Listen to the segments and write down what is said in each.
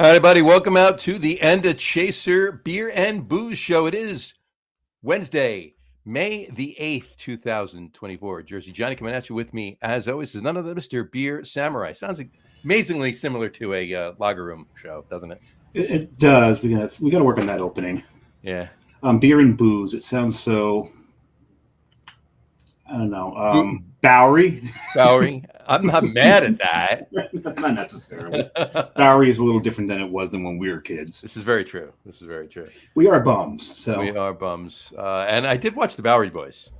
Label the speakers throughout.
Speaker 1: All right, everybody, welcome out to the End of Chaser Beer and Booze Show. It is Wednesday, May the 8th, 2024. Jersey Johnny coming at you with me, as always, is none other than Mr. Beer Samurai. Sounds amazingly similar to a Lager Room show, doesn't it?
Speaker 2: It does. We got to work on that opening.
Speaker 1: Yeah.
Speaker 2: Beer and booze. It sounds so. I don't know. Bowery.
Speaker 1: Bowery. I'm not mad at that.
Speaker 2: Not necessarily. Bowery is a little different than it was when we were kids.
Speaker 1: This is very true.
Speaker 2: We are bums. So
Speaker 1: we are bums. And I did watch the Bowery Boys.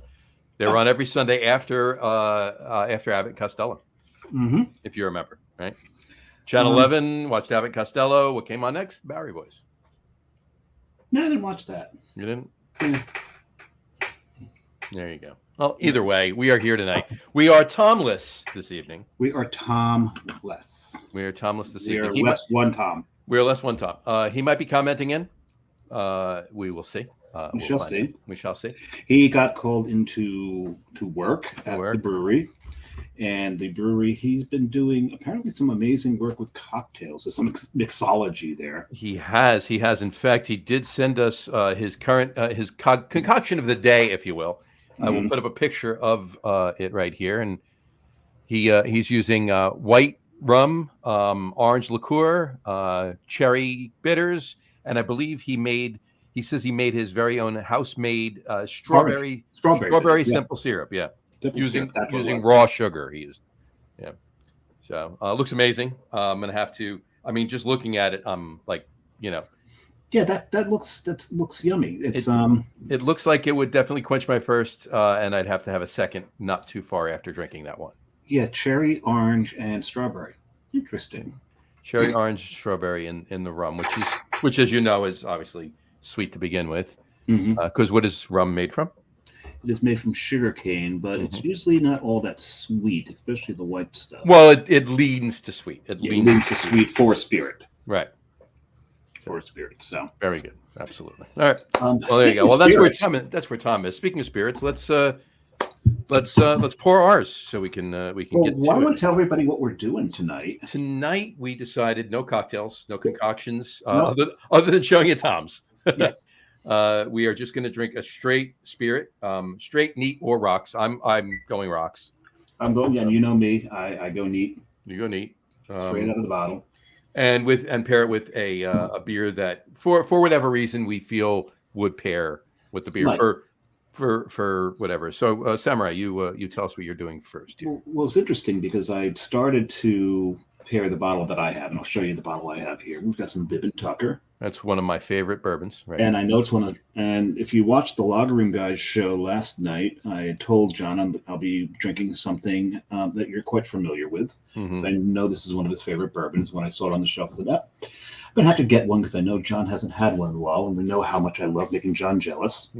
Speaker 1: They were on every Sunday after Abbott and Costello.
Speaker 2: Mm-hmm.
Speaker 1: If you remember, right? Channel 11 watched Abbott and Costello. What came on next? Bowery Boys.
Speaker 2: No, I didn't watch that.
Speaker 1: You didn't?
Speaker 2: Yeah.
Speaker 1: There you go. Well, either way, we are here tonight. We are Tomless this evening.
Speaker 2: We are Tomless.
Speaker 1: We are Tomless this
Speaker 2: evening.
Speaker 1: We
Speaker 2: are less one Tom.
Speaker 1: We are less one Tom. He might be commenting in. We will see.
Speaker 2: We shall see.
Speaker 1: We shall see.
Speaker 2: He got called into work at the brewery. And the brewery, he's been doing apparently some amazing work with cocktails. There's some mixology there.
Speaker 1: He has. In fact, he did send us his current concoction of the day, if you will. I will put up a picture of it right here, and he's using white rum, orange liqueur, cherry bitters, and I believe he says he made his very own house-made strawberry simple syrup. Yeah. Using raw sugar, he used. Yeah, so looks amazing. I'm gonna have to. I mean, just looking at it, I'm like,
Speaker 2: Yeah, that looks yummy.
Speaker 1: It looks like it would definitely quench my thirst, and I'd have to have a second, not too far after drinking that one.
Speaker 2: Yeah, cherry, orange, and strawberry. Interesting.
Speaker 1: Cherry, orange, strawberry in the rum, which, as you know, is obviously sweet to begin with. Because what is rum made from?
Speaker 2: It is made from sugarcane, but it's usually not all that sweet, especially the white stuff.
Speaker 1: Well, it leans to sweet. It
Speaker 2: leans to sweet for spirit.
Speaker 1: Right.
Speaker 2: For spirit. So
Speaker 1: very good. Absolutely. All right. Well, there you go. Well, that's where Tom is. Speaking of spirits, let's pour ours so we can get to it.
Speaker 2: Why don't we tell everybody what we're doing tonight?
Speaker 1: Tonight we decided no cocktails, no concoctions, other than showing you Tom's.
Speaker 2: Yes.
Speaker 1: We are just going to drink a straight spirit, straight, neat, or rocks. I'm going rocks.
Speaker 2: I'm going. Yeah, you know me. I go neat.
Speaker 1: You go neat.
Speaker 2: Straight out of the bottle.
Speaker 1: And pair it with a beer that for whatever reason we feel would pair with the beer for whatever. So Samurai, you tell us what you're doing first here.
Speaker 2: Well, it's interesting because I started to pair the bottle that I have, and I'll show you the bottle I have here. We've got some Bib and Tucker.
Speaker 1: That's one of my favorite bourbons, right?
Speaker 2: And I know it's and if you watched the Lager Room Guys show last night, I told John I'll be drinking something that you're quite familiar with. So I know this is one of his favorite bourbons. When I saw it on the shelf, I said, I'm going to have to get one because I know John hasn't had one in a while, and we know how much I love making John jealous.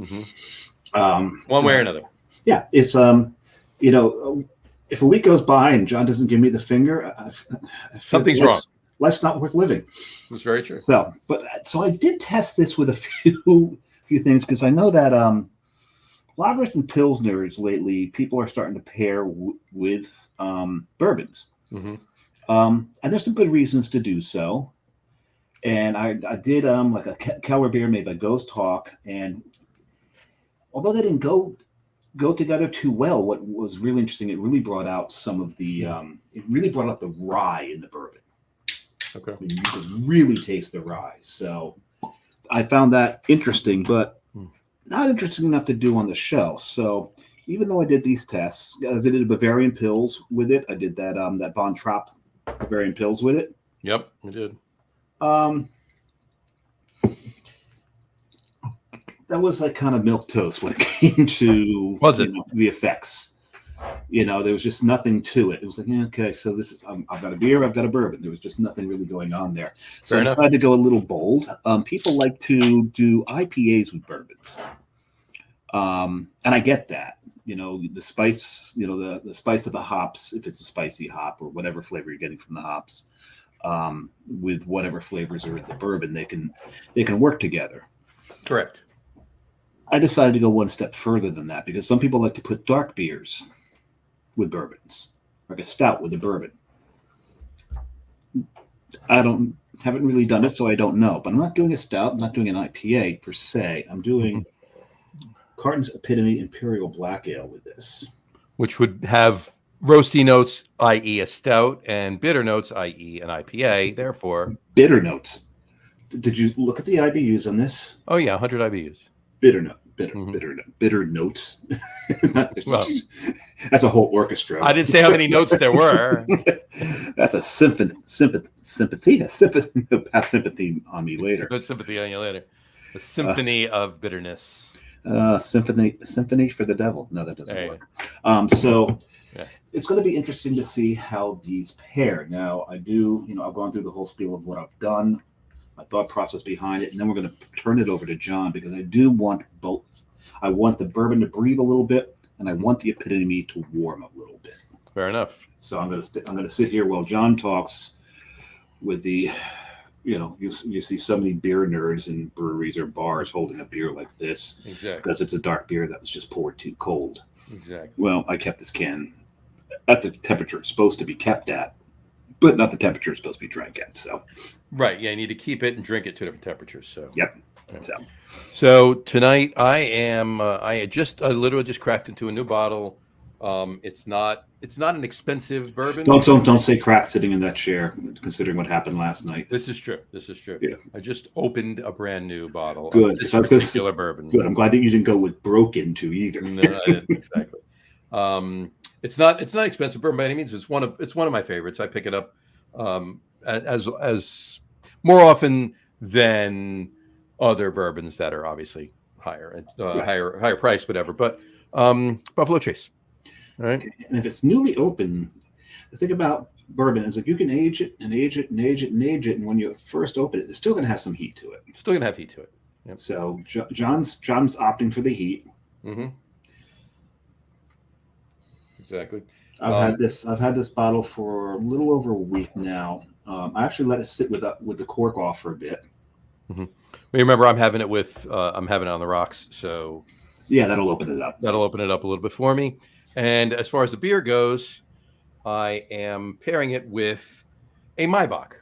Speaker 1: One way or another.
Speaker 2: Yeah, it's, if a week goes by and John doesn't give me the finger,
Speaker 1: something's wrong.
Speaker 2: Life's not worth living.
Speaker 1: That's very true.
Speaker 2: So I did test this with a few things because I know that lagers and pilsners lately people are starting to pair with bourbons, and there's some good reasons to do so. And I did like a Keller beer made by Ghost Hawk, and although they didn't go together too well, what was really interesting, it really brought out some of the the rye in the bourbon.
Speaker 1: Okay.
Speaker 2: You could really taste the rye. So I found that interesting, but not interesting enough to do on the show. So even though I did these tests, as I did Bavarian Pils with it, I did that Von Trapp Bavarian Pils with it.
Speaker 1: Yep, I did.
Speaker 2: That was like kind of milquetoast when it came to the effects. There was just nothing to it. It was like, okay, so this is I've got a beer, I've got a bourbon. There was just nothing really going on there. So I decided to go a little bold. People like to do IPAs with bourbons, and I get that. The spice, the spice of the hops, if it's a spicy hop or whatever flavor you're getting from the hops, with whatever flavors are in the bourbon, they can work together.
Speaker 1: Correct.
Speaker 2: I decided to go one step further than that because some people like to put dark beers with bourbons, like a stout with a bourbon. I don't Haven't really done it, so I don't know. But I'm not doing a stout. I'm not doing an IPA per se. I'm doing Carton's Epitome Imperial Black Ale with this,
Speaker 1: which would have roasty notes, i.e., a stout, and bitter notes, i.e., an IPA. Therefore,
Speaker 2: bitter notes. Did you look at the IBUs on this?
Speaker 1: Oh yeah, 100 IBUs.
Speaker 2: Bitter notes.
Speaker 1: Well,
Speaker 2: that's a whole orchestra.
Speaker 1: I didn't say how many notes there were.
Speaker 2: That's a sympathy. Have sympathy on me later.
Speaker 1: No sympathy on you later. The symphony of bitterness.
Speaker 2: Symphony for the devil. No, that doesn't work. So it's going to be interesting to see how these pair. Now, I've gone through the whole spiel of what I've done, my thought process behind it, and then we're going to turn it over to John because I do want both. I want the bourbon to breathe a little bit, and I want the epitome to warm a little bit.
Speaker 1: Fair enough.
Speaker 2: So I'm going to sit here while John talks with the, you see so many beer nerds in breweries or bars holding a beer like this.
Speaker 1: Exactly.
Speaker 2: Because it's a dark beer that was just poured too cold.
Speaker 1: Exactly.
Speaker 2: Well, I kept this can at the temperature it's supposed to be kept at, but not the temperature it's supposed to be drank at. So.
Speaker 1: Right. Yeah, you need to keep it and drink it 2 different temperatures. So.
Speaker 2: Yep.
Speaker 1: So tonight I literally just cracked into a new bottle. It's not an expensive bourbon.
Speaker 2: Don't say crack sitting in that chair, considering what happened last night.
Speaker 1: This is true. Yeah. I just opened a brand new bottle.
Speaker 2: Good.
Speaker 1: Of this particular bourbon.
Speaker 2: Good. I'm glad that you didn't go with broken too either.
Speaker 1: No, I didn't, exactly. It's not expensive bourbon by any means. It's one of my favorites. I pick it up as more often than other bourbons that are obviously higher higher price, whatever. But Buffalo Trace. All right.
Speaker 2: And if it's newly open, the thing about bourbon is like you can age it and age it and age it and age it, and when you first open it, it's still going to have some heat to it.
Speaker 1: Still going to have heat to it.
Speaker 2: Yep. So John's opting for the heat.
Speaker 1: Mm-hmm. Exactly.
Speaker 2: I've had this bottle for a little over a week now. I actually let it sit with the cork off for a bit.
Speaker 1: Mm-hmm. Remember, I'm having it on the rocks, so
Speaker 2: yeah, that'll open it up.
Speaker 1: That'll open it up a little bit for me. And as far as the beer goes, I am pairing it with a Maibach.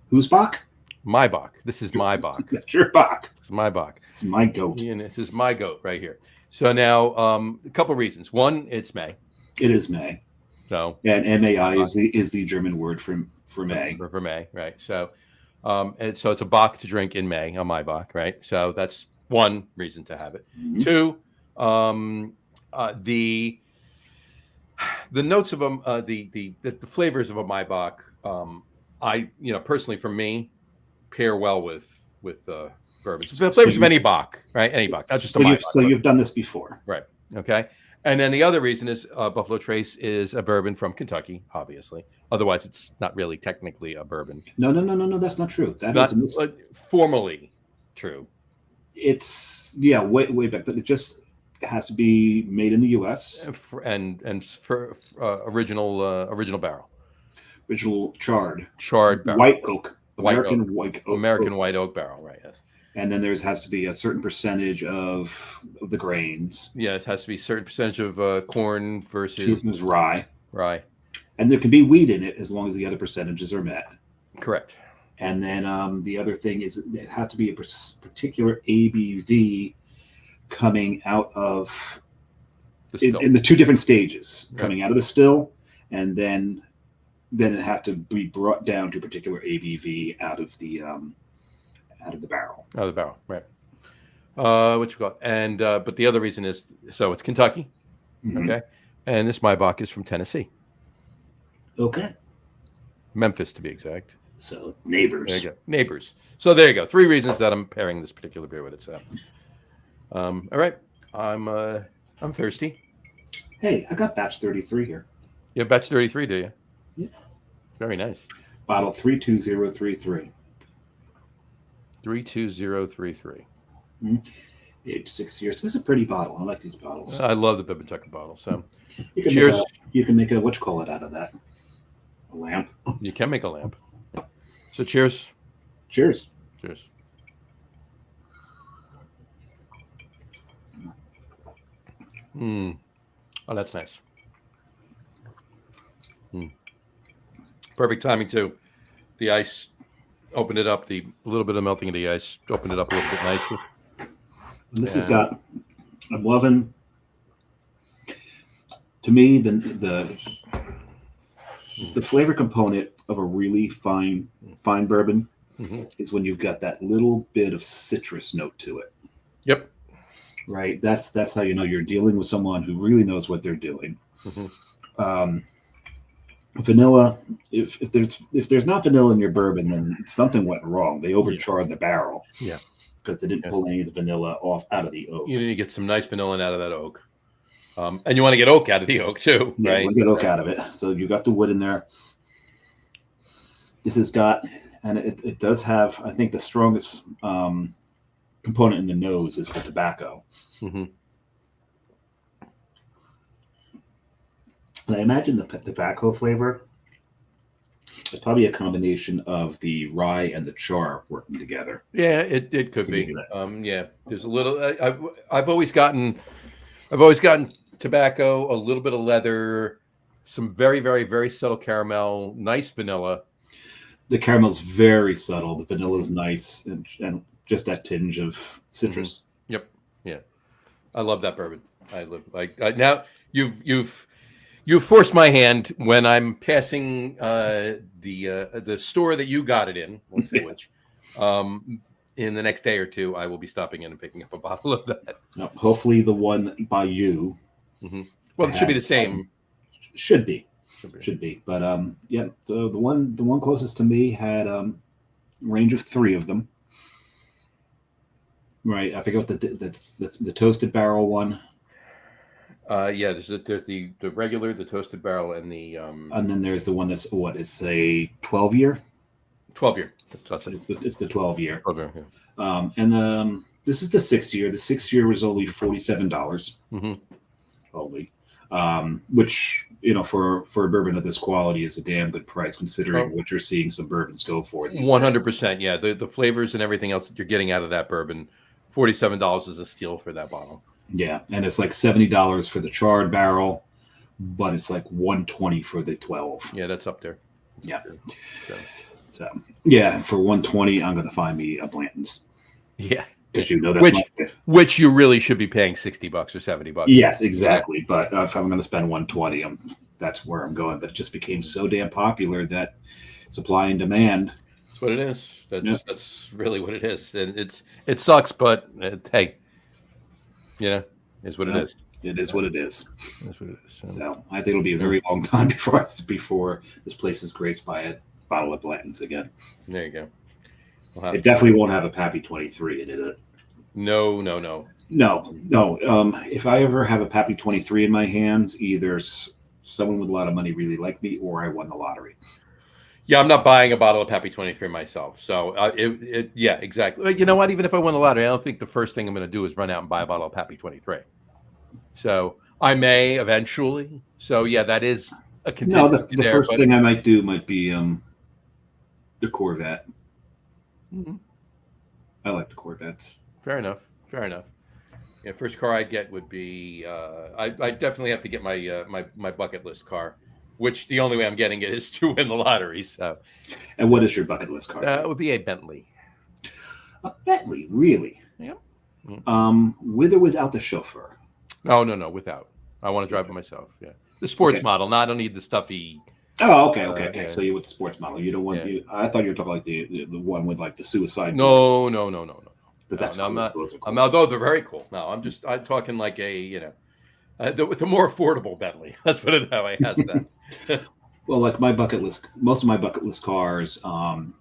Speaker 2: Whose Bach?
Speaker 1: Maibach. This is my Bach.
Speaker 2: That's your Bach.
Speaker 1: It's my Bach.
Speaker 2: It's my goat.
Speaker 1: And this is my goat right here. So now, a couple of reasons. One, it's May.
Speaker 2: It is May.
Speaker 1: So
Speaker 2: and MAI is the German word for May.
Speaker 1: For May, right? So, and so it's a Bach to drink in May, a Maibach, right? So that's one reason to have it. Mm-hmm. 2, the notes of the flavors of a Maibach, personally for me, pair well with bourbons. The flavors of any Bach, right? Any Bach, not just a Maibach.
Speaker 2: So you've done this before,
Speaker 1: right? Okay. And then the other reason is Buffalo Trace is a bourbon from Kentucky, obviously. Otherwise, it's not really technically a bourbon.
Speaker 2: No, that's not true. That
Speaker 1: is formally true.
Speaker 2: It's way back, but it just has to be made in the U.S.
Speaker 1: and for original barrel,
Speaker 2: original charred
Speaker 1: barrel.
Speaker 2: white oak, American white
Speaker 1: oak barrel, right? Yes.
Speaker 2: And then has to be a certain percentage of the grains.
Speaker 1: Yeah, it has to be a certain percentage of corn versus
Speaker 2: rye.
Speaker 1: Rye.
Speaker 2: And there can be wheat in it as long as the other percentages are met.
Speaker 1: Correct.
Speaker 2: And then the other thing is it has to be a particular ABV coming out of in the 2 different stages, right. Coming out of the still, and then it has to be brought down to a particular ABV out of the barrel.
Speaker 1: Out of the barrel, right. What you got? And but the other reason is it's Kentucky, mm-hmm. Okay, and this Maibach is from Tennessee.
Speaker 2: Okay.
Speaker 1: Memphis to be exact.
Speaker 2: So neighbors.
Speaker 1: There you go. Neighbors. So there you go. 3 reasons that I'm pairing this particular beer with it. So, all right. I'm thirsty.
Speaker 2: Hey, I got batch 33 here.
Speaker 1: You have batch 33, do you?
Speaker 2: Yeah.
Speaker 1: Very nice.
Speaker 2: Bottle 32033.
Speaker 1: 32033.
Speaker 2: Mm-hmm. Aged 6 years. This is a pretty bottle. I like these bottles.
Speaker 1: I love the Bib & Tucker bottle. So,
Speaker 2: cheers. You can make a whatchamacallit out of that. A lamp.
Speaker 1: You can make a lamp. So cheers.
Speaker 2: Cheers.
Speaker 1: Cheers. Oh, that's nice. Perfect timing too. The ice Open it up. A little bit of melting of the ice. Open it up a little bit nicely.
Speaker 2: And this has got. I'm loving. To me, the flavor component of a really fine bourbon is when you've got that little bit of citrus note to it.
Speaker 1: Yep.
Speaker 2: Right. That's how you know you're dealing with someone who really knows what they're doing. Vanilla. If there's not vanilla in your bourbon, then something went wrong. They overcharred the barrel.
Speaker 1: Yeah.
Speaker 2: Because they didn't pull any of the vanilla out of the oak.
Speaker 1: You need to get some nice vanilla out of that oak. And you want to get oak out of the oak too,
Speaker 2: yeah,
Speaker 1: right?
Speaker 2: You want to get oak out of it. So you got the wood in there. This has got, and it does have, I think the strongest component in the nose is the tobacco. And I imagine the tobacco flavor is probably a combination of the rye and the char working together.
Speaker 1: Yeah, it could be. Yeah, there's a little. I've always gotten tobacco, a little bit of leather, some very, very, very subtle caramel, nice vanilla.
Speaker 2: The caramel's very subtle. The vanilla's nice, and just that tinge of citrus.
Speaker 1: Yep. Yeah, I love that bourbon. Now you've forced my hand when I'm passing the store that you got it in. Won't say which. In the next day or two, I will be stopping in and picking up a bottle of that.
Speaker 2: Now, hopefully, the one by you.
Speaker 1: Well, it should be the same.
Speaker 2: Should be. But yeah, the one closest to me had range of 3 of them. Right, I forget what the toasted barrel one.
Speaker 1: Yeah, there's the regular, the toasted barrel, and the
Speaker 2: and then there's the one that's it's a 12-year.
Speaker 1: 12-year.
Speaker 2: It's the 12-year.
Speaker 1: 12-year. Yeah.
Speaker 2: And this is the 6-year. The 6-year was only $47. Only, which for a bourbon of this quality is a damn good price considering what you're seeing some bourbons go for.
Speaker 1: 100%. Yeah, the flavors and everything else that you're getting out of that bourbon, $47 is a steal for that bottle.
Speaker 2: Yeah, and it's like $70 for the charred barrel, but it's like $120 for the 12.
Speaker 1: Yeah, that's up there.
Speaker 2: Yeah. So yeah, for $120, I'm going to find me a Blanton's.
Speaker 1: Yeah,
Speaker 2: because that's
Speaker 1: which you really should be paying $60 or $70.
Speaker 2: Yes, exactly. Yeah. But if I'm going to spend $120, that's where I'm going. But it just became so damn popular that supply and demand.
Speaker 1: That's what it is. That's really what it is, and it sucks, but hey. Is what it is.
Speaker 2: It is what it is.
Speaker 1: That's what it is.
Speaker 2: So I think it'll be a very long time before this place is graced by a bottle of Blanton's again.
Speaker 1: There you go.
Speaker 2: It definitely won't have a Pappy 23 in it.
Speaker 1: No.
Speaker 2: If I ever have a Pappy 23 in my hands, either someone with a lot of money really like me, or I won the lottery.
Speaker 1: Yeah, I'm not buying a bottle of Pappy 23 myself. So, yeah, exactly. You know what? Even if I won the lottery, I don't think the first thing I'm going to do is run out and buy a bottle of Pappy 23. So, I may eventually. So, yeah, that is a contingency.
Speaker 2: No, the first thing I might do might be the Corvette. I like the Corvettes.
Speaker 1: Fair enough. Yeah, first car I'd get would be I definitely have to get my bucket list car. Which the only way I'm getting it is to win the lottery. So,
Speaker 2: and what is your bucket list car?
Speaker 1: It would be a Bentley.
Speaker 2: A Bentley, really?
Speaker 1: Yeah.
Speaker 2: With or without the chauffeur?
Speaker 1: No, without. I want to drive it myself. Yeah, the sports model. No, I don't need the stuffy.
Speaker 2: Oh, okay. Yeah. So you're with the sports model. You don't want. Yeah. I thought you were talking like the one with like the suicide.
Speaker 1: No.
Speaker 2: But that's
Speaker 1: I'm not.
Speaker 2: Cool.
Speaker 1: I'm not. They're very cool. No, I'm talking like a the more affordable Bentley. That's what it has that.
Speaker 2: Well, like most of my bucket list cars, have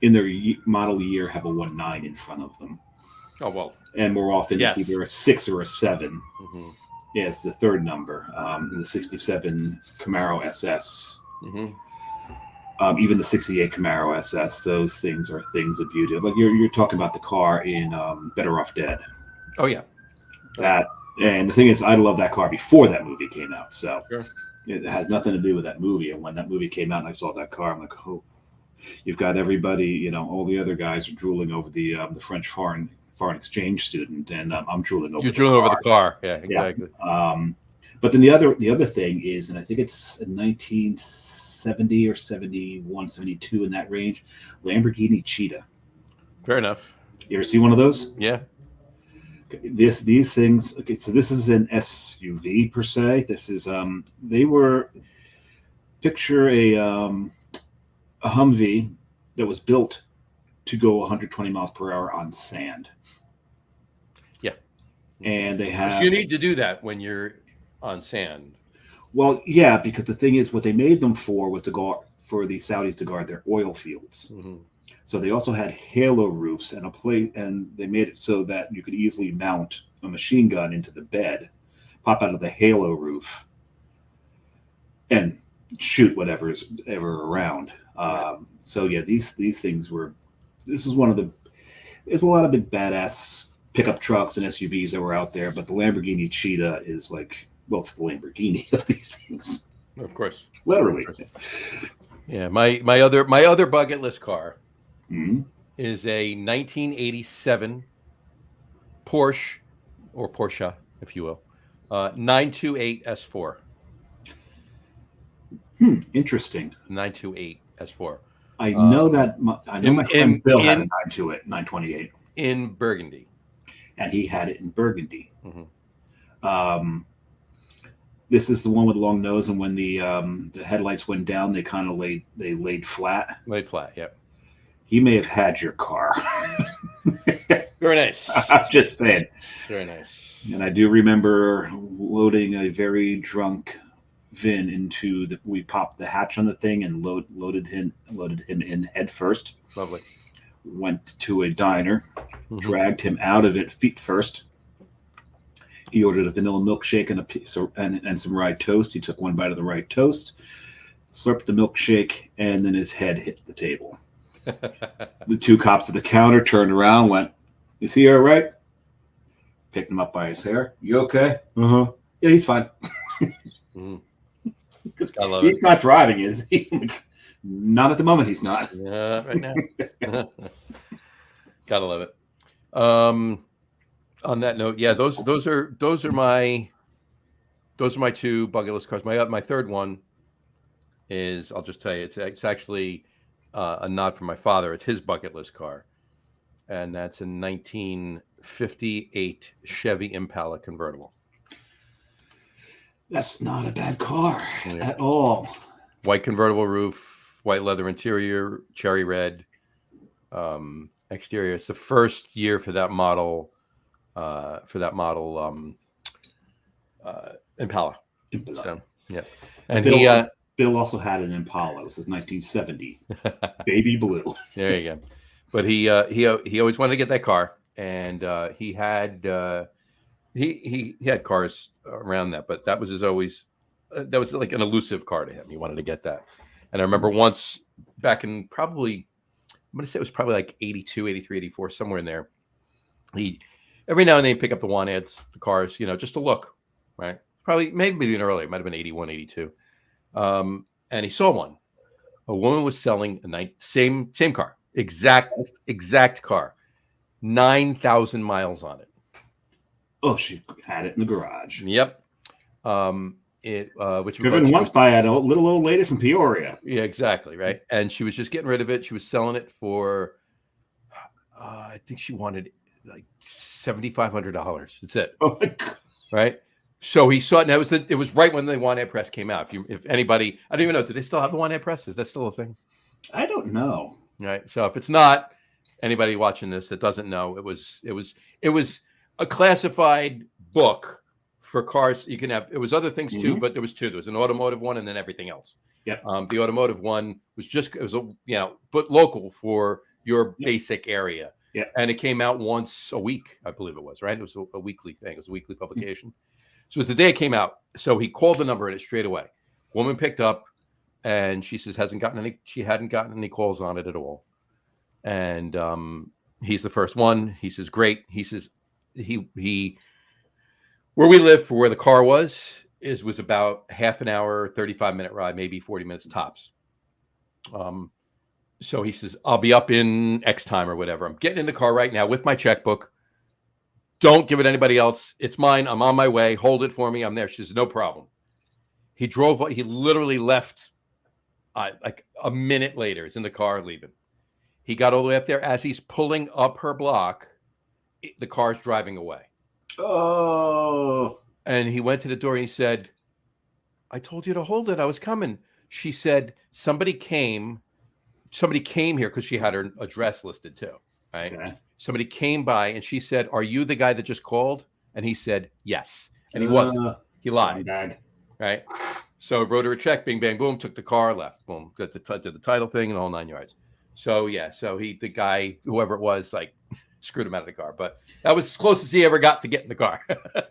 Speaker 2: in their model year have a 19 in front of them.
Speaker 1: Oh well.
Speaker 2: And more often it's either a 6 or a 7. Yeah, it's the third number. The 67 Camaro SS. Even the 68 Camaro SS. Those things are things of beauty. Like you're talking about the car in Better Off Dead.
Speaker 1: Oh yeah.
Speaker 2: And the thing is, I love that car before that movie came out. So it has nothing to do with that movie. And when that movie came out and I saw that car, I'm like, oh, you've got everybody, all the other guys are drooling over the French foreign exchange student, and I'm drooling over.
Speaker 1: You're drooling over the car. Yeah, exactly.
Speaker 2: Yeah. But then the other thing is, and I think it's a 1960 70 or 71, 72 in that range. Lamborghini Cheetah.
Speaker 1: Fair enough.
Speaker 2: You ever see one of those?
Speaker 1: Yeah.
Speaker 2: Okay, these things. Okay, so this is an SUV per se. This is they were picture a Humvee that was built to go 120 miles per hour on sand.
Speaker 1: Yeah.
Speaker 2: And they have.
Speaker 1: You need to do that when you're on sand.
Speaker 2: Well, yeah, because the thing is, what they made them for was to guard for the Saudis to guard their oil fields. Mm-hmm. So they also had halo roofs and a plate, and they made it so that you could easily mount a machine gun into the bed, pop out of the halo roof, and shoot whatever's ever around. So yeah, these things were. This is one of the. There's a lot of big badass pickup trucks and SUVs that were out there, but the Lamborghini Cheetah is like, well, it's the Lamborghini of these things.
Speaker 1: Of course,
Speaker 2: literally.
Speaker 1: Of course. Yeah, my other bucket list car is a 1987 Porsche, if you will, 928 S4.
Speaker 2: Interesting.
Speaker 1: 928 S4.
Speaker 2: I know that. I know my friend Bill had a 928
Speaker 1: in Burgundy,
Speaker 2: and he had it in Burgundy. Mm-hmm. This is the one with the long nose, and when the headlights went down, they kind of laid flat.
Speaker 1: Laid flat, yeah.
Speaker 2: He may have had your car.
Speaker 1: Very nice.
Speaker 2: I'm just saying.
Speaker 1: Very nice.
Speaker 2: And I do remember loading a very drunk Vin into the. We popped the hatch on the thing and loaded him in head first.
Speaker 1: Lovely.
Speaker 2: Went to a diner, dragged him out of it feet first. He ordered a vanilla milkshake and a piece and some rye toast. He took one bite of the rye toast, slurped the milkshake, and then his head hit the table. The two cops at the counter turned around, went, "Is he all right?" Picked him up by his hair. "You okay?" "Uh-huh. Yeah, he's fine." He's not driving, is he? Not at the moment, he's not.
Speaker 1: Yeah, right now. Gotta love it. On that note, yeah, those are my two bucket list cars. My third one is, I'll just tell you, it's actually a nod from my father. It's his bucket list car, and that's a 1958 Chevy Impala convertible.
Speaker 2: That's not a bad car at all.
Speaker 1: White convertible roof, white leather interior, cherry red exterior. It's the first year for that model. Impala. So, yeah. And
Speaker 2: Bill also had an Impala. It was 1970, baby blue.
Speaker 1: There you go. But he always wanted to get that car, and he had cars around that, but that was that was like an elusive car to him. He wanted to get that. And I remember once back in probably, I'm going to say it was probably like 82, 83, 84, somewhere in there. He every now and then pick up the want ads, the cars, just to look, right? Probably maybe even earlier. It might have been 81, 82. And he saw one. A woman was selling same car, exact car, 9,000 miles on it.
Speaker 2: Oh, she had it in the garage.
Speaker 1: Yep. Which
Speaker 2: driven once by a little old lady from Peoria.
Speaker 1: Yeah, exactly. Right. And she was just getting rid of it. She was selling it for, I think she wanted like $7,500. That's it.
Speaker 2: Oh my God.
Speaker 1: Right. So he saw it. And it was right when the want ad press came out. If anybody, I don't even know, do they still have the want ad press? Is that still a thing?
Speaker 2: I don't know.
Speaker 1: Right. So if it's not, anybody watching this that doesn't know, it was a classified book for cars. You can have, it was other things too, but there was two. There was an automotive one and then everything else.
Speaker 2: Yep.
Speaker 1: The automotive one was but local for your basic area.
Speaker 2: Yeah.
Speaker 1: And it came out once a week, I believe it was, right? It was a weekly thing. It was a weekly publication. So it was the day it came out. So he called the number in it straight away. Woman picked up and she says, she hadn't gotten any calls on it at all. And he's the first one. He says, great. He says, he where we live for where the car was about half an hour, 35-minute ride, maybe 40 minutes tops. So he says, I'll be up in X time or whatever. I'm getting in the car right now with my checkbook. Don't give it to anybody else. It's mine. I'm on my way. Hold it for me. I'm there. She says, no problem. He literally left like a minute later, he's in the car leaving. He got all the way up there. As he's pulling up her block, the car's driving away.
Speaker 2: Oh.
Speaker 1: And he went to the door and he said, I told you to hold it. I was coming. She said, somebody came here because she had her address listed too. Right. Okay. Somebody came by and she said, are you the guy that just called? And he said, yes. And he wasn't. He lied. Bag. Right. So wrote her a check, bing, bang, boom, took the car, left, boom, got did the title thing and all 9 yards. So yeah, so the guy, whoever it was, like screwed him out of the car. But that was as close as he ever got to get in the car.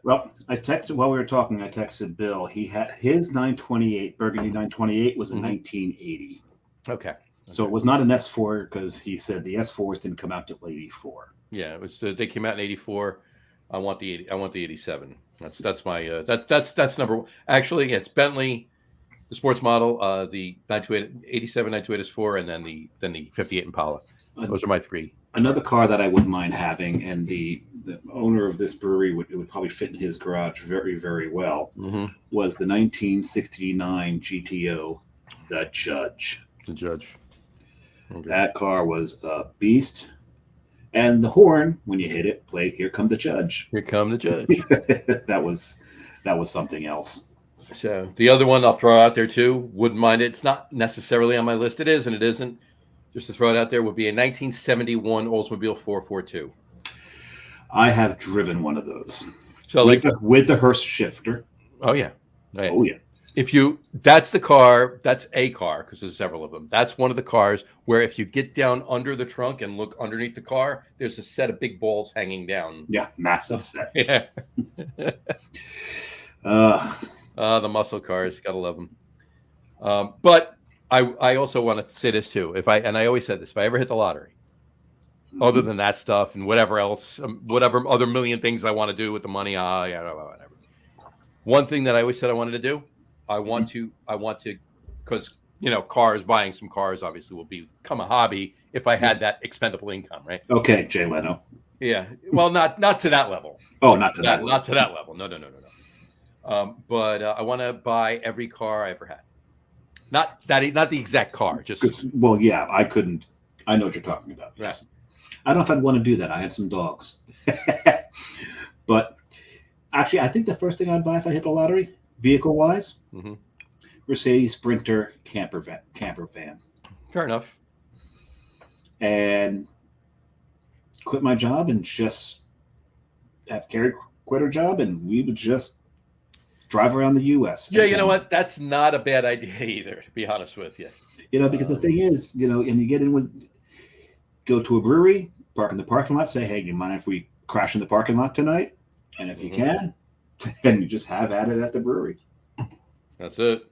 Speaker 2: Well, I texted while we were talking. I texted Bill. He had his 928 Burgundy 928 was a 1980.
Speaker 1: Okay.
Speaker 2: So it was not an S4 because he said the S4s didn't come out till 84.
Speaker 1: Yeah, it was. They came out in 84. I want the 80. I want the 87. That's my that's number one. Actually, it's Bentley, the sports model, the 87 928 S4, and then the 58 Impala. Those are my three.
Speaker 2: Another car that I wouldn't mind having, and the owner of this brewery would probably fit in his garage very, very well, was the 1969 GTO, the Judge.
Speaker 1: The Judge.
Speaker 2: Okay. That car was a beast. And the horn, when you hit it, play "Here Come the Judge."
Speaker 1: Here come the Judge.
Speaker 2: that was something else.
Speaker 1: So the other one I'll throw out there too, wouldn't mind it. It's not necessarily on my list. It is and it isn't. Just to throw it out there, would be a 1971 Oldsmobile 442.
Speaker 2: I have driven one of those.
Speaker 1: So
Speaker 2: with the Hearst shifter.
Speaker 1: Oh yeah. Right.
Speaker 2: Oh yeah.
Speaker 1: That's the car, that's a car, because there's several of them. That's one of the cars where if you get down under the trunk and look underneath the car, there's a set of big balls hanging down.
Speaker 2: Yeah, massive set.
Speaker 1: Yeah. The muscle cars, gotta love them. But I also want to say this too. I always said this, if I ever hit the lottery, other than that stuff and whatever else, whatever other million things I want to do with the money, whatever. One thing that I always said I wanted to do, I want to, because buying some cars obviously will become a hobby if I had that expendable income, right?
Speaker 2: Okay, Jay Leno.
Speaker 1: Yeah, well, not to that level.
Speaker 2: Oh, not to that level.
Speaker 1: Not to that level. No. But I want to buy every car I ever had. Not the exact car, just.
Speaker 2: Well, yeah, I couldn't. I know what you're talking about. Yes. Right. I don't know if I'd want to do that. I had some dogs, but actually, I think the first thing I'd buy if I hit the lottery, vehicle-wise, Mercedes Sprinter camper van.
Speaker 1: Fair enough.
Speaker 2: And quit my job and just quit her job, and we would just drive around the U.S.
Speaker 1: Yeah, you know what? That's not a bad idea either, to be honest with you.
Speaker 2: Because the thing is, and you get in go to a brewery, park in the parking lot, say, hey, do you mind if we crash in the parking lot tonight? And if you can, then you just have at it at the brewery.
Speaker 1: That's it.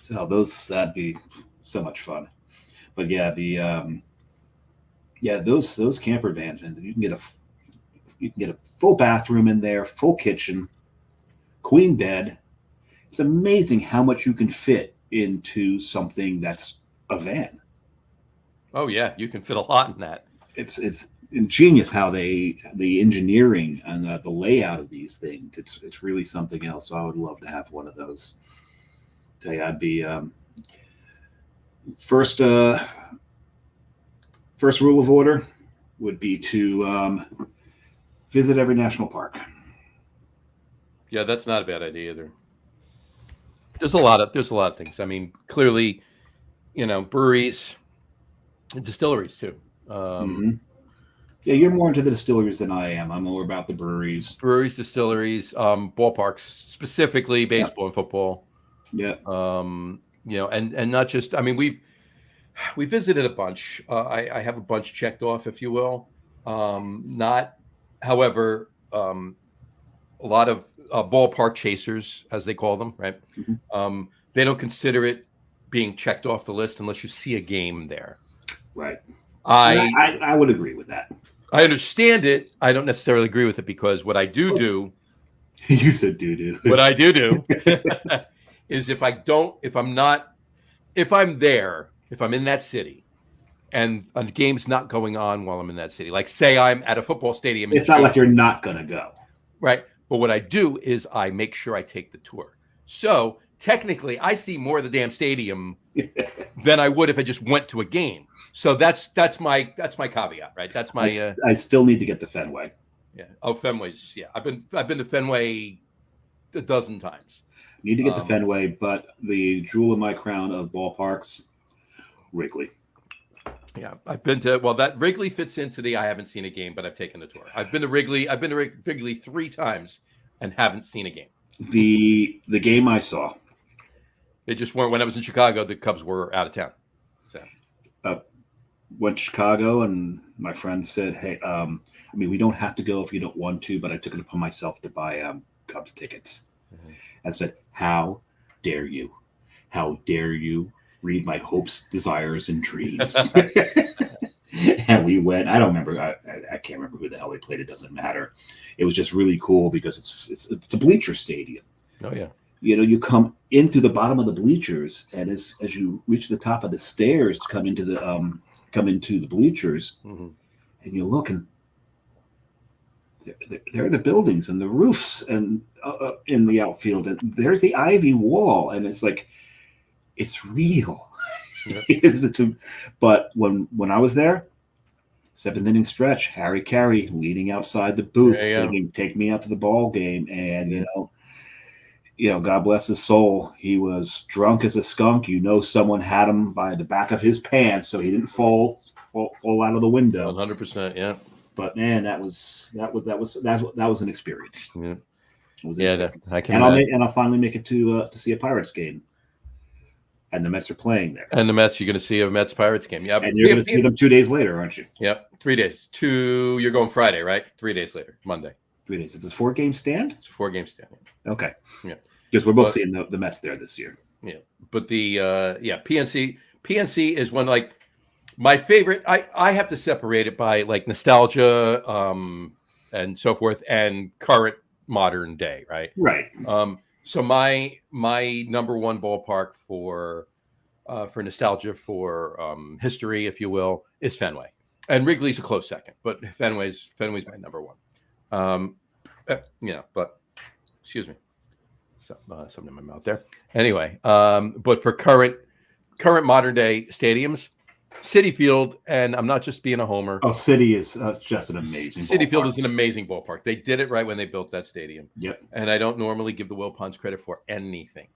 Speaker 2: So that'd be so much fun. But yeah, those camper vans, and you can get a full bathroom in there, full kitchen, queen bed. It's amazing how much you can fit into something that's a van.
Speaker 1: Oh yeah, you can fit a lot in that.
Speaker 2: It's ingenious how the engineering and the layout of these things. It's really something else. So I would love to have one of those. Tell you, I'd be first rule of order would be to visit every national park.
Speaker 1: Yeah, that's not a bad idea either. There's a lot of things. I mean, clearly, breweries and distilleries too.
Speaker 2: Yeah, you're more into the distilleries than I am. I'm more about the breweries.
Speaker 1: Breweries, distilleries, ballparks, specifically baseball and football.
Speaker 2: Yeah.
Speaker 1: And not just. I mean, we visited a bunch. I have a bunch checked off, if you will. Not, however, a lot of ballpark chasers, as they call them, right? They don't consider it being checked off the list unless you see a game there.
Speaker 2: Right. I would agree with that.
Speaker 1: I understand it. I don't necessarily agree with it because what I do.
Speaker 2: You said do.
Speaker 1: What I do is if I'm there, if I'm in that city and a game's not going on while I'm in that city, like say I'm at a football stadium.
Speaker 2: It's not like you're not going to go.
Speaker 1: Right. But what I do is I make sure I take the tour. So technically I see more of the damn stadium than I would if I just went to a game. So that's my caveat, right? That's my.
Speaker 2: I still need to get to Fenway.
Speaker 1: Yeah. Oh, Fenway's. Yeah, I've been to Fenway a dozen times.
Speaker 2: Need to get to Fenway, but the jewel of my crown of ballparks, Wrigley.
Speaker 1: Yeah, I've been to. Well, that Wrigley fits into the. I haven't seen a game, but I've taken the tour. I've been to Wrigley 3 times and haven't seen a game.
Speaker 2: The game I saw.
Speaker 1: They just weren't when I was in Chicago. The Cubs were out of town. So
Speaker 2: went to Chicago, and my friend said, "Hey, I mean, we don't have to go if you don't want to, but I took it upon myself to buy Cubs tickets." Mm-hmm. I said, "How dare you? How dare you read my hopes, desires, and dreams?" And we went. I don't remember. I can't remember who the hell they played. It doesn't matter. It was just really cool because it's a bleacher stadium.
Speaker 1: Oh yeah.
Speaker 2: You know, you come in through the bottom of the bleachers, and as you reach the top of the stairs to come into the bleachers, mm-hmm. and you look, and there are the buildings and the roofs and in the outfield, and there's the ivy wall, and it's like it's real. Yep. But when I was there, 7th inning stretch, Harry Carey leading outside the booth, singing "Take Me Out to the Ball Game," and you know, God bless his soul. He was drunk as a skunk. You know, someone had him by the back of his pants, so he didn't fall out of the window.
Speaker 1: 100%, yeah.
Speaker 2: But man, that was an experience.
Speaker 1: Yeah,
Speaker 2: it was an
Speaker 1: experience. I can.
Speaker 2: I'll finally make it to see a Pirates game, and the Mets are playing there.
Speaker 1: And the Mets, you're going to see a Mets Pirates game. Yeah,
Speaker 2: and you're going to see them 2 days later, aren't you?
Speaker 1: Yep, 3 days. You're going Friday, right? 3 days later, Monday.
Speaker 2: 3 days. Is it a 4-game stand?
Speaker 1: It's a 4-game stand. Yeah.
Speaker 2: Okay.
Speaker 1: Yeah.
Speaker 2: Because we're both seeing the Mets there this year.
Speaker 1: Yeah. But the PNC is one, like, my favorite. I have to separate it by like nostalgia and so forth and current modern day, right?
Speaker 2: Right.
Speaker 1: So my number one ballpark for nostalgia, for history, if you will, is Fenway. And Wrigley's a close second, but Fenway's my number one. But excuse me, something in my mouth there. Anyway, but for current modern day stadiums, Citi Field, and I'm not just being a homer.
Speaker 2: Oh, Citi is just an amazing.
Speaker 1: Citi Field is an amazing ballpark. They did it right when they built that stadium.
Speaker 2: Yep.
Speaker 1: And I don't normally give the Wilpons credit for anything,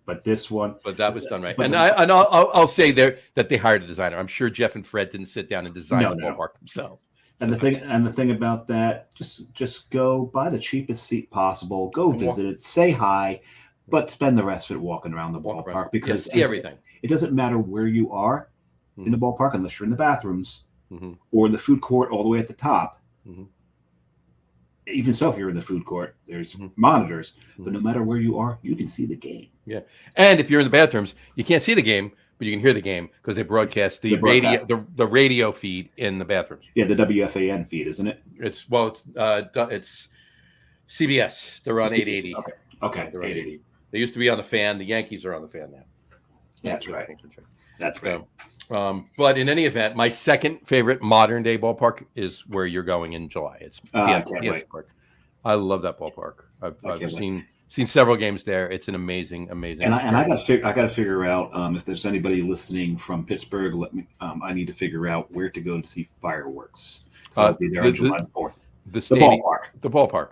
Speaker 2: but this one,
Speaker 1: but that was done right. And I'll say there that they hired a designer. I'm sure Jeff and Fred didn't sit down and design the ballpark themselves.
Speaker 2: And the thing about that, just go buy the cheapest seat possible. Go visit it, say hi, but spend the rest of it walking around the ballpark because
Speaker 1: see everything.
Speaker 2: It doesn't matter where you are in the ballpark unless you're in the bathrooms
Speaker 1: mm-hmm.
Speaker 2: or in the food court all the way at the top.
Speaker 1: Mm-hmm.
Speaker 2: Even so, if you're in the food court, there's monitors. Mm-hmm. But no matter where you are, you can see the game.
Speaker 1: Yeah, and if you're in the bathrooms, you can't see the game, but you can hear the game because they broadcast the radio feed in the bathrooms.
Speaker 2: Yeah, the WFAN feed, isn't it?
Speaker 1: It's CBS. They're on 880.
Speaker 2: Okay,
Speaker 1: they're on 880. They used to be on the fan. The Yankees are on the fan now.
Speaker 2: That's right. That's right.
Speaker 1: But in any event, my second favorite modern day ballpark is where you're going in July. It's PNC Park. I love that ballpark. I've seen several games there. It's an amazing.
Speaker 2: And I got to figure out if there's anybody listening from Pittsburgh. I need to figure out where to go to see fireworks. So I'll be there on July 4th.
Speaker 1: The ballpark. The ballpark.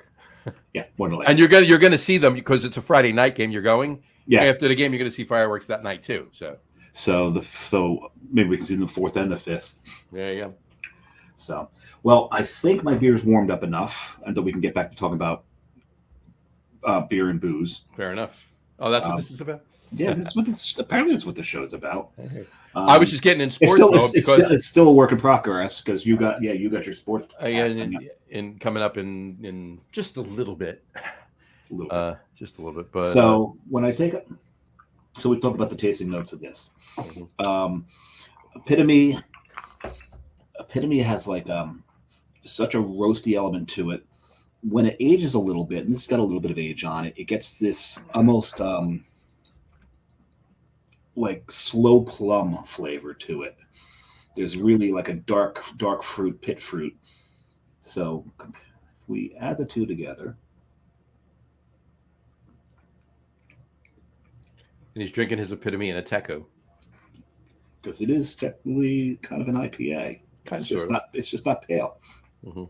Speaker 2: Yeah, Wonderland.
Speaker 1: And you're gonna see them because it's a Friday night game. You're going. Yeah. After the game, you're gonna see fireworks that night too.
Speaker 2: So maybe we can see them the 4th and the 5th.
Speaker 1: Yeah, yeah.
Speaker 2: So, well, I think my beer's warmed up enough until we can get back to talking about beer and booze.
Speaker 1: Fair enough. Oh, that's what this is about?
Speaker 2: Yeah, apparently that's what the show's about.
Speaker 1: Okay. I was just getting in sports
Speaker 2: it's still a work in progress because you got your sports
Speaker 1: in coming up in just a little bit. Just a little bit. But
Speaker 2: so when I take it. So we talk about the tasting notes of this.
Speaker 1: Mm-hmm.
Speaker 2: Epitome has like such a roasty element to it. When it ages a little bit, and this has got a little bit of age on it, it gets this almost like slow plum flavor to it. There's really like a dark fruit, pit fruit. So if we add the two together.
Speaker 1: And he's drinking his epitome in a Teco.
Speaker 2: Because it is technically kind of an IPA.
Speaker 1: Kind
Speaker 2: it's
Speaker 1: of
Speaker 2: just
Speaker 1: sort of.
Speaker 2: not. It's just not pale.
Speaker 1: Mm-hmm.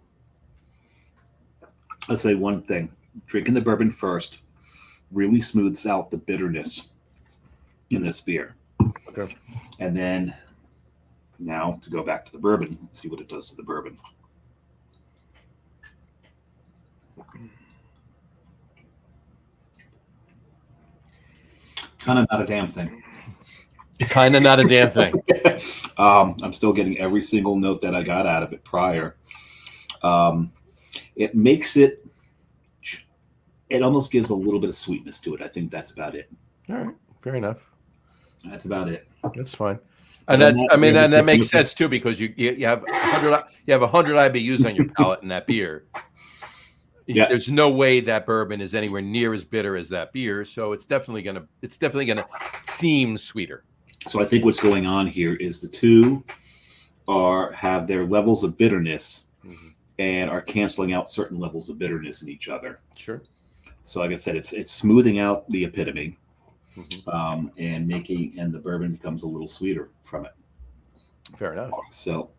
Speaker 2: I'll say one thing: drinking the bourbon first really smooths out the bitterness in this beer.
Speaker 1: Okay.
Speaker 2: And then now to go back to the bourbon and see what it does to the bourbon. Kind of not a damn thing.
Speaker 1: Kind of not a damn thing.
Speaker 2: I'm still getting every single note that I got out of it prior. It makes it almost gives a little bit of sweetness to it. I think that's about it.
Speaker 1: All right. Fair enough.
Speaker 2: That's about it.
Speaker 1: That's fine. And that's, I mean, and that makes sense too, because you have 100 IBUs on your palate in that beer. Yeah. There's no way that bourbon is anywhere near as bitter as that beer, so it's definitely gonna seem sweeter.
Speaker 2: So I think what's going on here is the two have their levels of bitterness and are canceling out certain levels of bitterness in each other.
Speaker 1: Sure.
Speaker 2: So like I said, it's smoothing out the epitome, and the bourbon becomes a little sweeter from it.
Speaker 1: Fair enough.
Speaker 2: So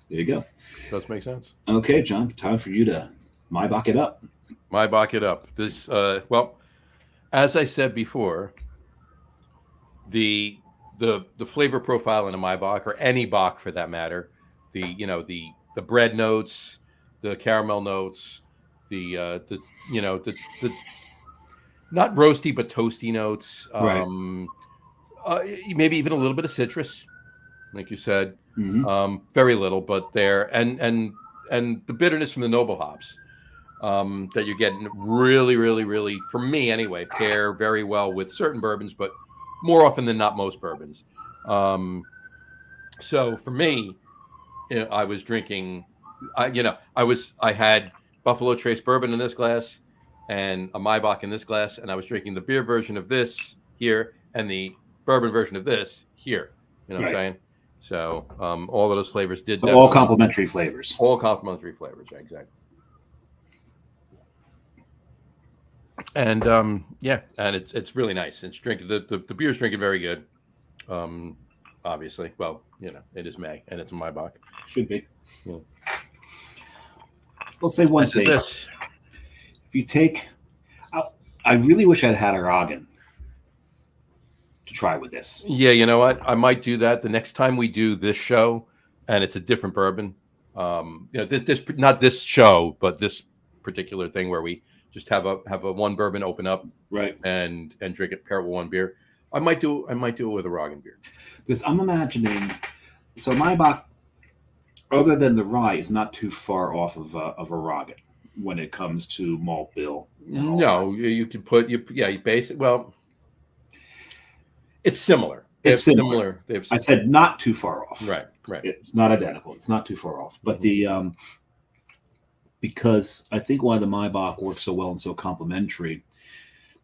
Speaker 2: there you go.
Speaker 1: Does make sense.
Speaker 2: Okay, John, time for you to Maibach it up.
Speaker 1: Maibach it up. This well, as I said before, the flavor profile in a Maibach, or any Bach for that matter, the bread notes, the caramel notes, the not roasty but toasty notes,
Speaker 2: right.
Speaker 1: Maybe even a little bit of citrus, like you said, very little, but there, and the bitterness from the noble hops that you're getting really, really, really, for me anyway, pair very well with certain bourbons, but more often than not most bourbons. So for me, I was drinking, I had Buffalo Trace bourbon in this glass and a Maibach in this glass, and I was drinking the beer version of this here and the bourbon version of this here. You know what I'm saying? So all of those flavors did.
Speaker 2: So all complementary flavors.
Speaker 1: All complementary flavors, exactly. And and it's really nice. It's drinking the beer's drinking very good. Obviously, well, it is May and it's a Maibach.
Speaker 2: Should be. Yeah. We'll say one thing. If you take, I really wish I'd had a Ragen to try with this.
Speaker 1: Yeah, you know what? I might do that the next time we do this show, and it's a different bourbon. This not this show, but this particular thing where we just have a one bourbon open up,
Speaker 2: right,
Speaker 1: and drink it, pair it with one beer. I might do it with a Ragen beer,
Speaker 2: because I'm imagining. So Maibach, other than the rye, is not too far off of a Ragen when it comes to malt bill.
Speaker 1: No, you could put you base it. Well, it's similar.
Speaker 2: It's similar. I said not too far off.
Speaker 1: Right.
Speaker 2: It's not identical. It's not too far off. But because I think why the Maibach works so well and so complementary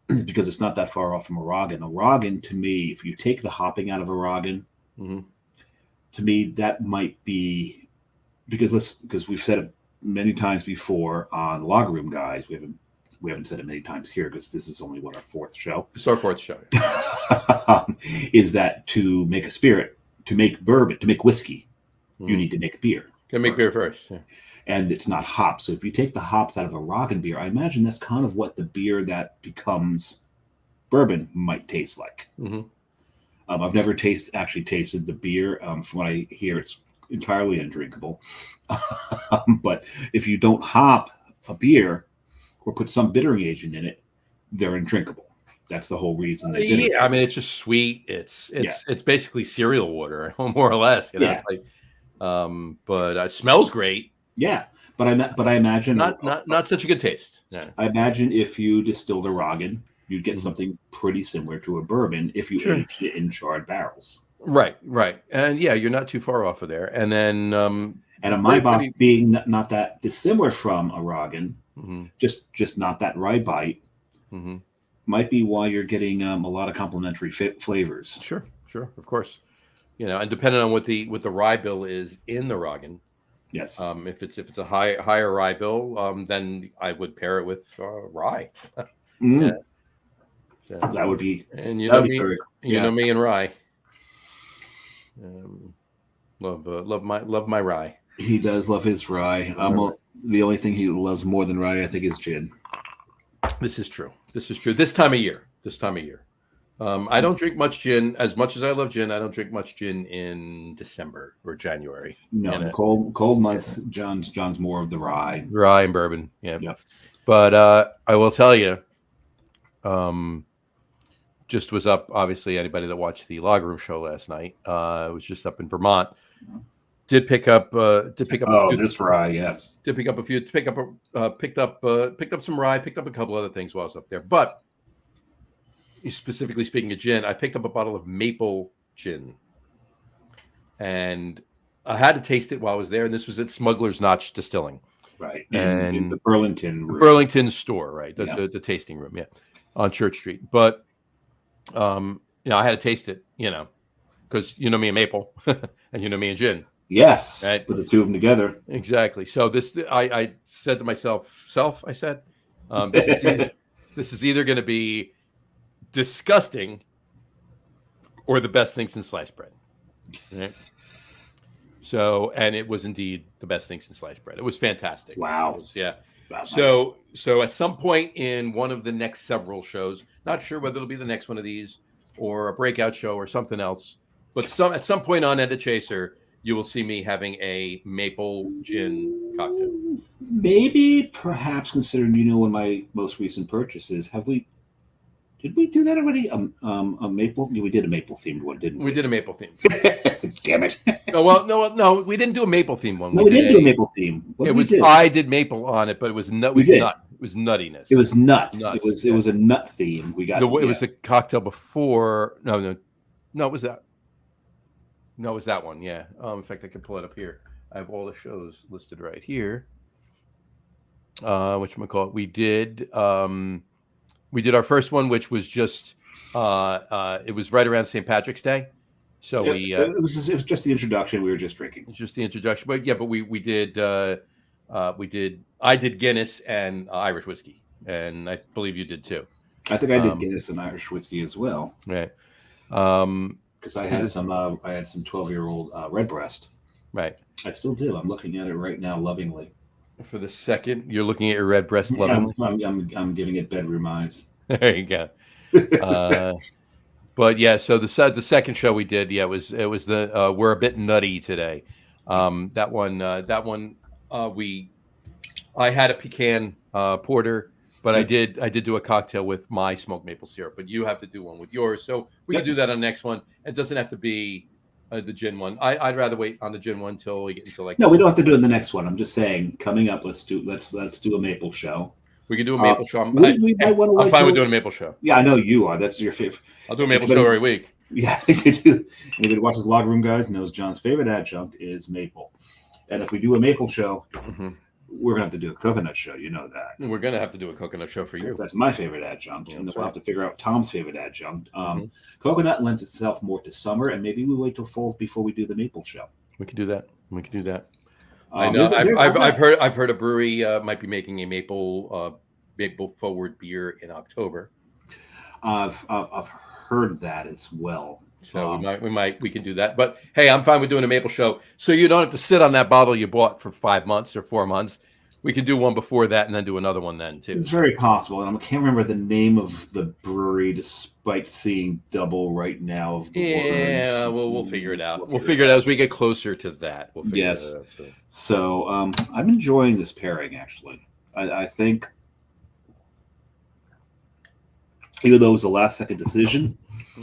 Speaker 2: is because it's not that far off from a Ragen. A Ragen, to me, if you take the hopping out of a Ragen, to me that might be because we've said it many times before on Lager Room Guys. We haven't said it many times here because this is only our fourth show.
Speaker 1: It's our fourth show.
Speaker 2: Is that to make a spirit, to make bourbon, to make whiskey, you need to make beer.
Speaker 1: You can make beer first. Yeah.
Speaker 2: And it's not hops. So if you take the hops out of a Ragen beer, I imagine that's kind of what the beer that becomes bourbon might taste like. I've never actually tasted the beer. From what I hear, it's entirely undrinkable. But if you don't hop a beer or put some bittering agent in it, they're undrinkable. That's the whole reason they did it.
Speaker 1: I mean, it's just sweet. It's basically cereal water, more or less. It's like, but it smells great.
Speaker 2: Yeah, but I imagine
Speaker 1: not such a good taste. Yeah.
Speaker 2: I imagine if you distilled a Ragen, you'd get something pretty similar to a bourbon if you aged it in charred barrels. Right,
Speaker 1: and you're not too far off of there. And then
Speaker 2: and a Maibach being not that dissimilar from a Ragen, just not that rye bite, might be why you're getting a lot of complementary flavors.
Speaker 1: Sure, of course. And depending on what the rye bill is in the Ragen.
Speaker 2: Yes.
Speaker 1: If it's a higher rye bill, then I would pair it with rye. Yeah.
Speaker 2: That would be.
Speaker 1: And you
Speaker 2: that
Speaker 1: know
Speaker 2: would be
Speaker 1: me,
Speaker 2: very,
Speaker 1: you know me and rye. Love my rye.
Speaker 2: He does love his rye. The only thing he loves more than rye, I think, is gin.
Speaker 1: This is true. This is true. This time of year. I don't drink much gin. As much as I love gin, I don't drink much gin in December or January.
Speaker 2: No, the cold months, John's more of the rye.
Speaker 1: Rye and bourbon. Yeah.
Speaker 2: Yep.
Speaker 1: But I will tell you, just was up. Obviously, anybody that watched the Log Room show last night, was just up in Vermont. Did pick up.
Speaker 2: Oh, this rye, yes.
Speaker 1: Did pick up a few. Picked up some rye. Picked up a couple other things while I was up there. But specifically speaking of gin, I picked up a bottle of maple gin, and I had to taste it while I was there. And this was at Smuggler's Notch Distilling,
Speaker 2: right?
Speaker 1: And
Speaker 2: in the Burlington room.
Speaker 1: Burlington store, right? The tasting room, yeah, on Church Street. But I had to taste it, because you know me and maple, and you know me and gin.
Speaker 2: Yes,
Speaker 1: right?
Speaker 2: Put the two of them together.
Speaker 1: Exactly. So I said to myself, this is either going to be disgusting or the best thing since sliced bread. Right? So, and it was indeed the best thing since sliced bread. It was fantastic.
Speaker 2: Wow.
Speaker 1: Yeah.
Speaker 2: That's
Speaker 1: so at some point in one of the next several shows, not sure whether it'll be the next one of these or a breakout show or something else, but at some point on End of Chaser, you will see me having a maple gin cocktail.
Speaker 2: Maybe, perhaps, considering one of my most recent purchases. Did we do that already? A maple? We did a maple themed one, didn't we?
Speaker 1: We did a maple theme.
Speaker 2: Damn it!
Speaker 1: No, we didn't do a maple theme one.
Speaker 2: No, we didn't do a maple theme.
Speaker 1: I did maple on it, but it was nut. It was nuttiness.
Speaker 2: It was nut. It was a nut theme. We got.
Speaker 1: It was the cocktail before. No, it was that. No, it was that one. Yeah. In fact, I can pull it up here. I have all the shows listed right here. Whatchamacallit? We did our first one, which was just it was right around St. Patrick's Day. So
Speaker 2: it was just the introduction. We were just drinking.
Speaker 1: It's just the introduction, but I did Guinness and Irish whiskey, and I believe you did too.
Speaker 2: I think I did Guinness and Irish whiskey as well.
Speaker 1: Right.
Speaker 2: Because I had some 12-year-old Redbreast.
Speaker 1: Right.
Speaker 2: I still do. I'm looking at it right now, lovingly.
Speaker 1: For the second, you're looking at your Redbreast lovingly.
Speaker 2: I'm giving it bedroom eyes.
Speaker 1: There you go. But yeah, so the second show we did, it was the we're a bit nutty today. That one, I had a pecan porter, but I did do a cocktail with my smoked maple syrup. But you have to do one with yours, so we can do that on the next one. It doesn't have to be the gin one. I'd rather wait on the gin one until we get into like.
Speaker 2: No, we don't have to do it in the next one. I'm just saying, coming up, let's do a maple show.
Speaker 1: We can do a maple show. I'm fine with doing a maple show.
Speaker 2: Yeah, I know you are. That's your favorite.
Speaker 1: I'll do a maple show every week.
Speaker 2: Yeah, you do. Anybody who watches Log Room Guys knows John's favorite adjunct is maple. And if we do a maple show, we're going to have to do a coconut show. You know that.
Speaker 1: We're going to have to do a coconut show for you.
Speaker 2: That's my favorite adjunct. And we'll have to figure out Tom's favorite adjunct. Coconut lends itself more to summer, and maybe we wait till fall before we do the maple show.
Speaker 1: We can do that. I know. I've heard a brewery might be making a maple forward beer in October.
Speaker 2: I've heard that as well.
Speaker 1: So we can do that. But hey, I'm fine with doing a maple show. So you don't have to sit on that bottle you bought for 5 months or 4 months. We can do one before that and then do another one then too.
Speaker 2: It's very possible. And I can't remember the name of the brewery, despite seeing double right now of the words.
Speaker 1: We'll figure it out. We'll figure it out as we get closer to that. We'll figure it out.
Speaker 2: So I'm enjoying this pairing actually. I think, even though it was a last second decision,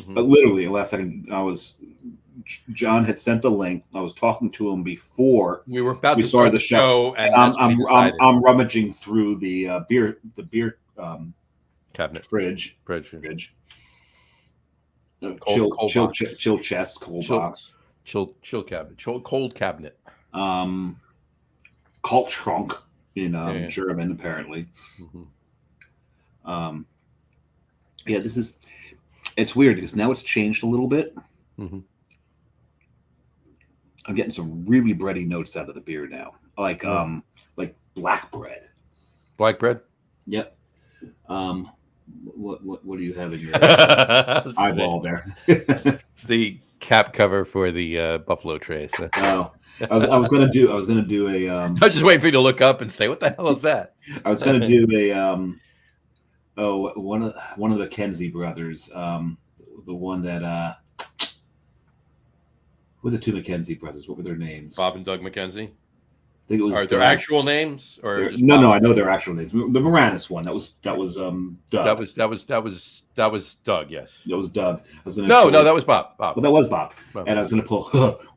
Speaker 2: but literally a last second, John had sent the link. I was talking to him before
Speaker 1: we were about to
Speaker 2: start the show, and I'm rummaging through the beer
Speaker 1: cabinet,
Speaker 2: fridge. Chill chest, cold box,
Speaker 1: chill cabinet, cold cabinet.
Speaker 2: Kaltschrank in German, apparently. It's weird because now it's changed a little bit. I'm getting some really bready notes out of the beer now, like black bread.
Speaker 1: Black bread.
Speaker 2: Yep. What do you have in your eyeball there?
Speaker 1: It's the cap cover for the Buffalo Trace.
Speaker 2: Oh, I was gonna do a.
Speaker 1: I was just waiting for you to look up and say, "What the hell is that?"
Speaker 2: I was gonna do a one of the Mackenzie brothers, the one that who were the two Mackenzie brothers? What were their names?
Speaker 1: Bob and Doug Mackenzie.
Speaker 2: I think it was.
Speaker 1: Are their actual names or just
Speaker 2: no? I know their actual names. The Moranis one. That was Doug.
Speaker 1: That was Doug. Yes.
Speaker 2: That was Doug. I was gonna
Speaker 1: no, that was Bob.
Speaker 2: Well, that was Bob. And I was gonna pull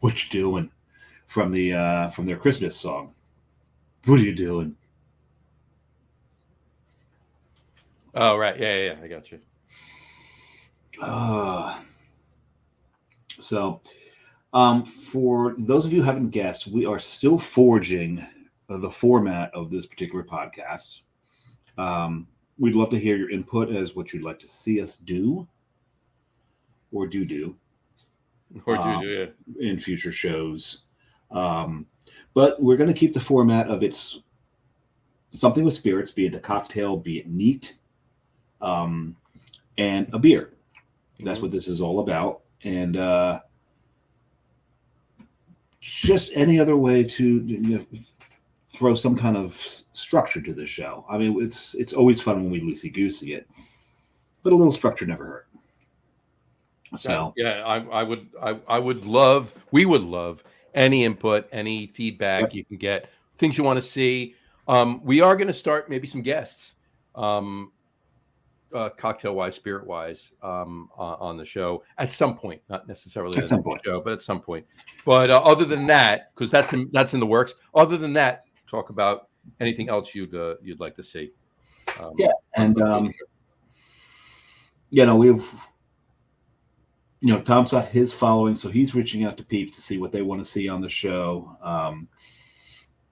Speaker 2: "What You Doing" from their Christmas song. What are you doing?
Speaker 1: Oh right, yeah, I got you.
Speaker 2: So, for those of you who haven't guessed, we are still forging the format of this particular podcast. We'd love to hear your input as what you'd like to see us do, or do, in future shows. But we're going to keep the format of it's something with spirits, be it a cocktail, be it neat, and a beer. That's what this is all about. And just any other way to throw some kind of structure to the show. I mean, it's always fun when we loosey-goosey it, but a little structure never hurt. So we would love any input, any feedback you can get, things you want to see. We are going to start maybe some guests, cocktail-wise, spirit-wise, on the show at some point. Not necessarily at some point, show, but at some point. But other than that, because that's in the works. Other than that, talk about anything else you'd like to see. We've. Tom's got his following, so he's reaching out to peeps to see what they want to see on the show.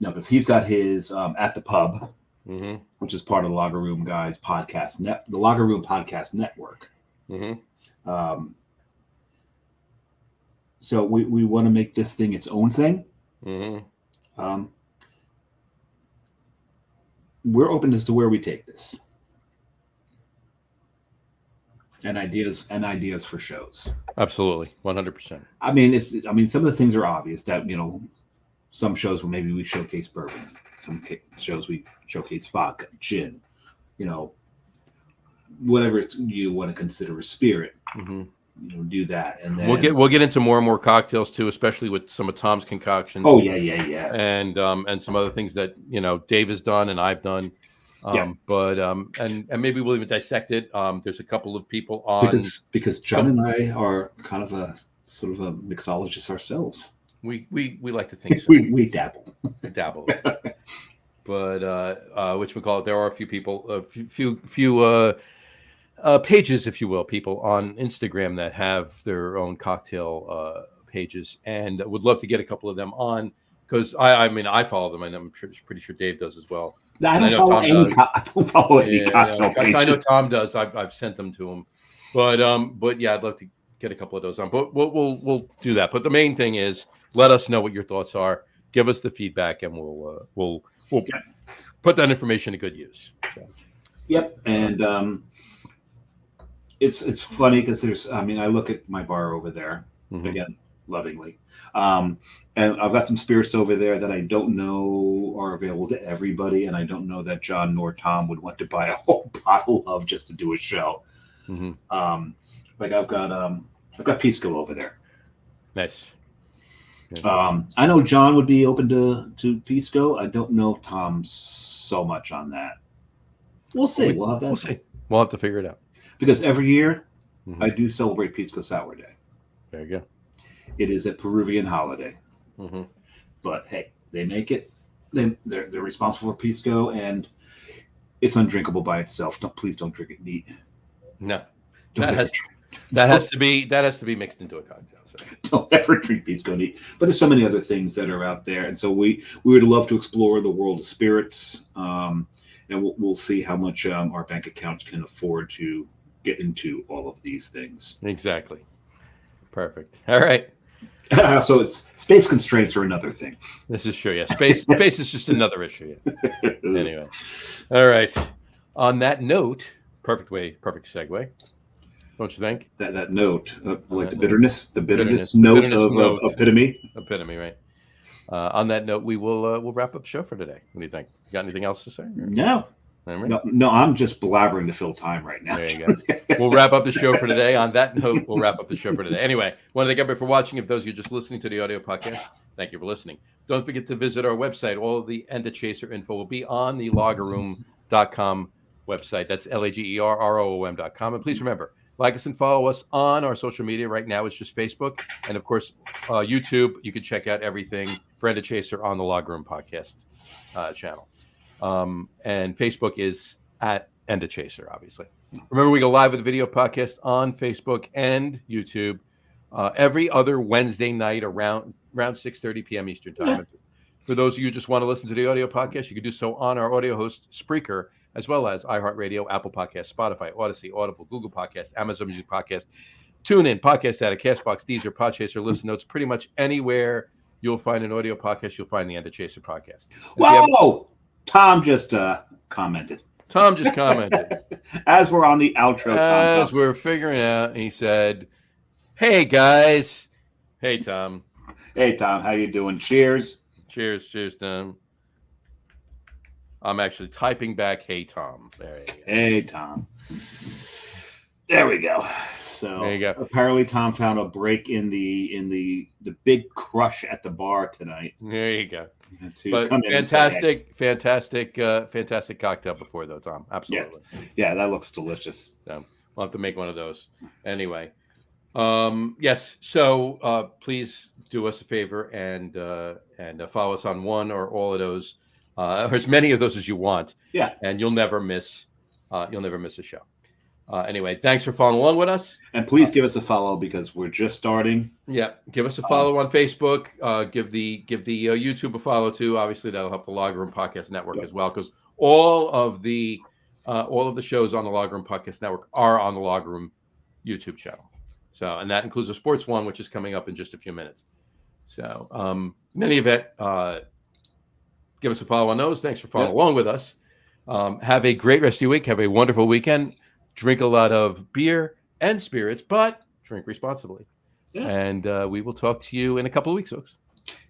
Speaker 2: Because he's got his at the pub, which is part of the Lager Room Guys podcast the Lager Room Podcast Network. So we want to make this thing its own thing. We're open as to where we take this. And ideas for shows. Absolutely, 100%. I mean, some of the things are obvious that some shows where maybe we showcase bourbon, some shows we showcase vodka, gin, whatever you want to consider a spirit. Do that, and then we'll get into more and more cocktails too, especially with some of Tom's concoctions. Oh yeah, and some other things that Dave has done and I've done. But and maybe we'll even dissect it. There's a couple of people on because John and I are kind of a sort of a mixologist ourselves. We like to think so. we dabble. But there are a few people, a few pages, if you will, people on Instagram that have their own cocktail pages, and would love to get a couple of them on. Because I follow them, and I'm pretty sure Dave does as well. I don't follow any cocktail pages. I know Tom does. I've sent them to him, but yeah, I'd love to get a couple of those on. But we'll do that. But the main thing is, let us know what your thoughts are. Give us the feedback, and we'll put that information to good use. So. Yep, and it's funny because I look at my bar over there again, lovingly. And I've got some spirits over there that I don't know are available to everybody, and I don't know that John nor Tom would want to buy a whole bottle of just to do a show. Like I've got Pisco over there. Nice. I know John would be open to Pisco. I don't know Tom so much on that. We'll see. We'll see. We'll have to figure it out. Because every year I do celebrate Pisco Sour Day. There you go. It is a Peruvian holiday. But hey, they make it. They're responsible for Pisco, and it's undrinkable by itself. Please don't drink it neat. No, that has to be mixed into a cocktail. So. Don't ever drink Pisco neat. But there's so many other things that are out there, and so we would love to explore the world of spirits, and we'll see how much our bank accounts can afford to get into all of these things. Exactly. Perfect. All right. So it's space constraints are another thing. This is true. Yeah, space is just another issue. Yeah. Anyway, all right. On that note,
Speaker 1: Perfect segue. Don't you think?
Speaker 2: That note, like the bitterness note of epitome.
Speaker 1: Epitome, right? On that note, we'll wrap up the show for today. What do you think? You got anything else to say?
Speaker 2: No. No, I'm just blabbering to fill time right now.
Speaker 1: There you go. We'll wrap up the show for today. On that note, we'll wrap up the show for today. Anyway, want to thank everybody for watching. If those of you just listening to the audio podcast, thank you for listening. Don't forget to visit our website. All of the End of Chaser info will be on the lagerroom.com website. That's LAGERROOM.com. And please remember, like us and follow us on our social media. Right now, it's just Facebook. And of course, YouTube. You can check out everything for End of Chaser on the Log Room podcast channel. And Facebook is at End of Chaser, obviously. Remember, we go live with the video podcast on Facebook and YouTube every other Wednesday night around 6:30 p.m. Eastern time. Yeah. For those of you who just want to listen to the audio podcast, you can do so on our audio host, Spreaker, as well as iHeartRadio, Apple Podcasts, Spotify, Odyssey, Audible, Google Podcasts, Amazon Music Podcast, TuneIn, Podcast Addict, Castbox, Deezer, Podchaser, Listen Notes. Pretty much anywhere you'll find an audio podcast, you'll find the End of Chaser podcast.
Speaker 2: Whoa! Tom just commented. As we're on the outro.
Speaker 1: As we're figuring out, he said, "Hey guys." Hey Tom.
Speaker 2: Hey Tom, how you doing? Cheers.
Speaker 1: Cheers, Tom. I'm actually typing back, "Hey Tom." There you go.
Speaker 2: Hey Tom. There we go. So
Speaker 1: there you go.
Speaker 2: Apparently Tom found a break in the big crush at the bar tonight.
Speaker 1: There you go. But fantastic cocktail before, though, Tom. Absolutely.
Speaker 2: Yes. Yeah, that looks delicious.
Speaker 1: So we'll have to make one of those. Anyway, yes. So please do us a favor and follow us on one or all of those, or as many of those as you want.
Speaker 2: Yeah.
Speaker 1: And you'll never miss a show. Anyway, thanks for following along with us.
Speaker 2: And please give us a follow because we're just starting.
Speaker 1: Yeah, give us a follow on Facebook. Give the YouTube a follow too. Obviously, that'll help the Logger Room Podcast Network as well, because all of the shows on the Logger Room Podcast Network are on the Logger Room YouTube channel. So, and that includes a sports one, which is coming up in just a few minutes. So, in any event, give us a follow on those. Thanks for following along with us. Have a great rest of your week. Have a wonderful weekend. Drink a lot of beer and spirits, but drink responsibly. Yeah. And we will talk to you in a couple of weeks, folks.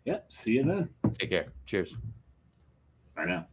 Speaker 2: Yeah. See you then.
Speaker 1: Take care. Cheers.
Speaker 2: Bye now.